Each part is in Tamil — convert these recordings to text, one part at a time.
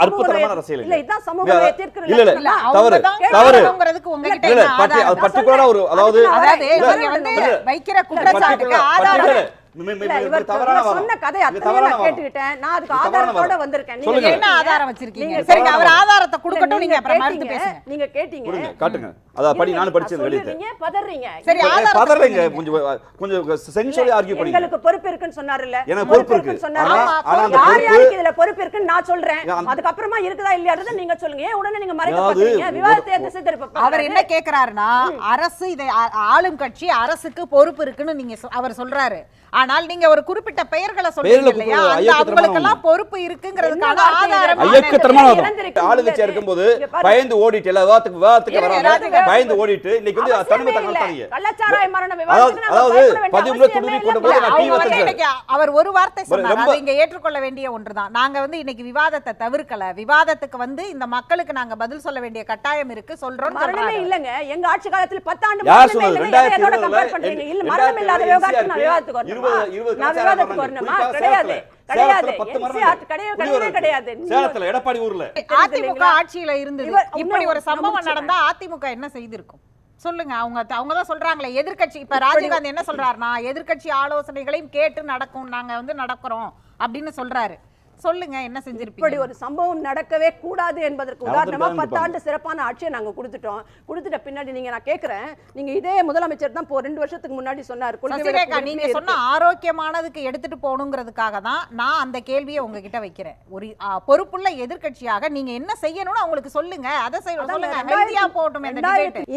அற்புதமான அரசியல் இல்ல இதான் சமூக தீர்க்கிறது இல்ல தவறு தவறுங்கிறதுக்கு உங்ககிட்ட என்ன பர்టిక్యులரா ஒரு அதாவது நீங்க வந்து வைக்கிற குற்றச்சாட்டுக்கு ஆதாரம் சொன்ன கதை அத்தனை நான் கேட்டுக்கிட்டேன். நான் அதுக்கு ஆதாரத்தோட வந்திருக்கேன். நீங்க என்ன ஆதாரம் வச்சிருக்கீங்க? சரிங்க, அவர் ஆதாரத்தை கொடுக்கட்டும், நீங்க அப்புறம் மறுத்து பேசுங்க. நீங்க கேட்டீங்க, காட்டுங்க. அத படி நான் படிச்சேன் வெளியில. நீங்க பதறீங்க. சரி, ஆதாரம் பதறீங்க. கொஞ்சம் சென்சுவலி ஆர்கியூ பண்ணீங்க. உங்களுக்கு பொறுப்பு இருக்குன்னு சொன்னாருல்ல. எனக்கு பொறுப்பு இருக்கு சொன்னாரு. ஆனா அந்த பொறுப்பு இதுல பொறுப்பு இருக்குன்னு நான் சொல்றேன். அதுக்கு அப்புறமா இருக்குதா இல்லையான்றத நீங்க சொல்லுங்க. ஏன் உடனே நீங்க மறைக்க பாக்குறீங்க? விவாதத்தை திசை திருப்ப. அவர் என்ன கேக்குறாருன்னா, அரசு இதை ஆளும் கட்சி அரசுக்கு பொறுப்பு இருக்குன்னு நீங்க அவர் சொல்றாரு. ஆனால் நீங்க ஒரு குறிப்பிட்ட பெயர்களை சொல்றீங்க இல்லையா, அந்த அவங்களுக்கெல்லாம் பொறுப்பு இருக்குங்கிறதுக்கான ஆதாரம் ஆளுங்கட்சியா இருக்கும்போது பயந்து ஓடிட்டு எல்லா விவாதத்துக்கு வராம பயந்து ஓடிட்டு இன்னைக்கு வந்து தன்மை தங்கத்தாங்க கள்ளச்சாராய மரண விவாதத்துக்கு அதாவது 13 துடுவி கொண்டு போய் நான் டீ வச்சிருக்கேன். அவர் ஒரு வார்த்தை சொன்னார், அது இங்க ஏற்றுக்கொள்ள வேண்டிய ஒன்றுதான். நாங்க வந்து இன்னைக்கு விவாதத்தை தவிர்க்கல, விவாதத்துக்கு வந்து இந்த மக்களுக்கு நாங்க பதில் சொல்ல வேண்டிய கட்டாயம் இருக்கு சொல்றோம். மரணமே இல்லங்க, எங்க ஆட்சி காலத்துல 10 ஆண்டு மரணமே இல்லங்க. இதோட கம்பேர் பண்றீங்க. இல்ல மரணம் இல்லாத விவகாரத்தை நான் விவாதத்துக்கு வரணும். நான் விவாதத்துக்கு வரணுமா? கிடையாது கிடையாது. கிடையாது. சேலத்துல எடப்பாடி ஊர்ல அதிமுக ஆட்சியில இருந்தது. இப்படி ஒரு சம்பவம் நடந்தா அதிமுக என்ன செய்திருக்கும் சொல்லுங்க? அவங்க தான் சொல்றாங்களே எதிர்க்கட்சி. இப்ப ராஜீவ்காந்தி என்ன சொல்றாருன்னா, எதிர்க்கட்சி ஆலோசனைகளையும் கேட்டு நடக்கும், நாங்க வந்து நடக்கிறோம் அப்படின்னு சொல்றாரு. சொல்லுங்க, என்ன செஞ்சிருப்பீங்க? இப்படி ஒரு சம்பவம் நடக்கவே கூடாது என்பதற்கு உதாரணமா 10 ஆண்டு சிறப்பான ஆட்சியை நாங்க கொடுத்துட்டோம். கொடுத்துட்ட பின்னாடி நீங்க நான் கேக்குறேன், நீங்க இதே முதலமைச்சர் தான் 2 வருஷத்துக்கு முன்னாடி சொன்னார். நீங்க சொன்ன ஆரோக்கியமானதுக்கு எடுத்துட்டு போகணுங்கிறதுக்காக தான் நான் அந்த கேள்வியை உங்ககிட்ட வைக்கிறேன். ஒரு பொறுப்புள்ள எதிர்க்கட்சியாக நீங்க என்ன செய்யணும்னு அவங்களுக்கு சொல்லுங்க, அதை சொல்லுங்க. ஹெல்தியா போகட்டும்.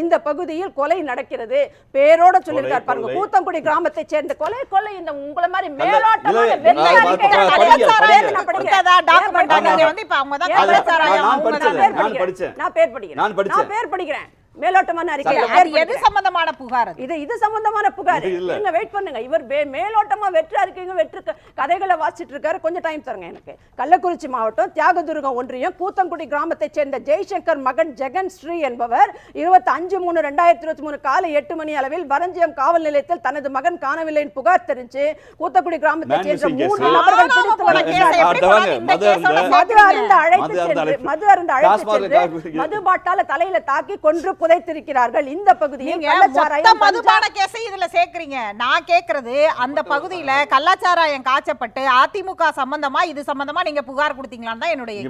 இந்த பகுதியில் கொலை நடக்கிறது, பேரோட சொல்லிருக்கார் பாருங்க, கூத்தங்குடி கிராமத்தை சேர்ந்த கொலை. இந்த உங்களை மாதிரி மேலோட்டமான மேலோட்டமான அறிக்கை. எது சம்பந்தமான புகார்? இது சம்பந்தமான புகார். நீங்க வெயிட் பண்ணுங்க. இவர் மேலோட்டமா வெற்று அறிக்கைங்க வெற்று கதைகளை வாசிச்சிட்டு இருக்காரு. கொஞ்சம் டைம் தருங்க எனக்கு. கள்ளக்குறிச்சி மாவட்டம் தியாகதுருகம் ஒன்றியம் கூத்தங்குடி கிராமத்தை சேர்ந்த ஜெய்சங்கர் மகன் ஜெகன் ஸ்ரீ என்பவர் 25/3/2023 காலை 8 மணி அளவில் வரஞ்சியம் காவல் நிலையத்தில் தனது மகன் காணவில்லை புகார் தெரிஞ்சு கூத்தங்குடி கிராமத்தை சேர்ந்த 3 நபர்கள் மது அருந்த அழைத்து சென்று மது பாட்டால தலையில தாக்கி கொன்று புதைத்திருக்கிறார்கள். இந்த பகுதியில் மதுபான கேஸை இதுல சேர்க்கிறீங்க. நான் கேக்குறது, அந்த பகுதியில கள்ளச்சாராயம் காய்ச்சப்பட்டு அதிமுக சம்பந்தமா இது சம்பந்தமா நீங்க புகார் கொடுத்தீங்களான்னு தான் என்னுடைய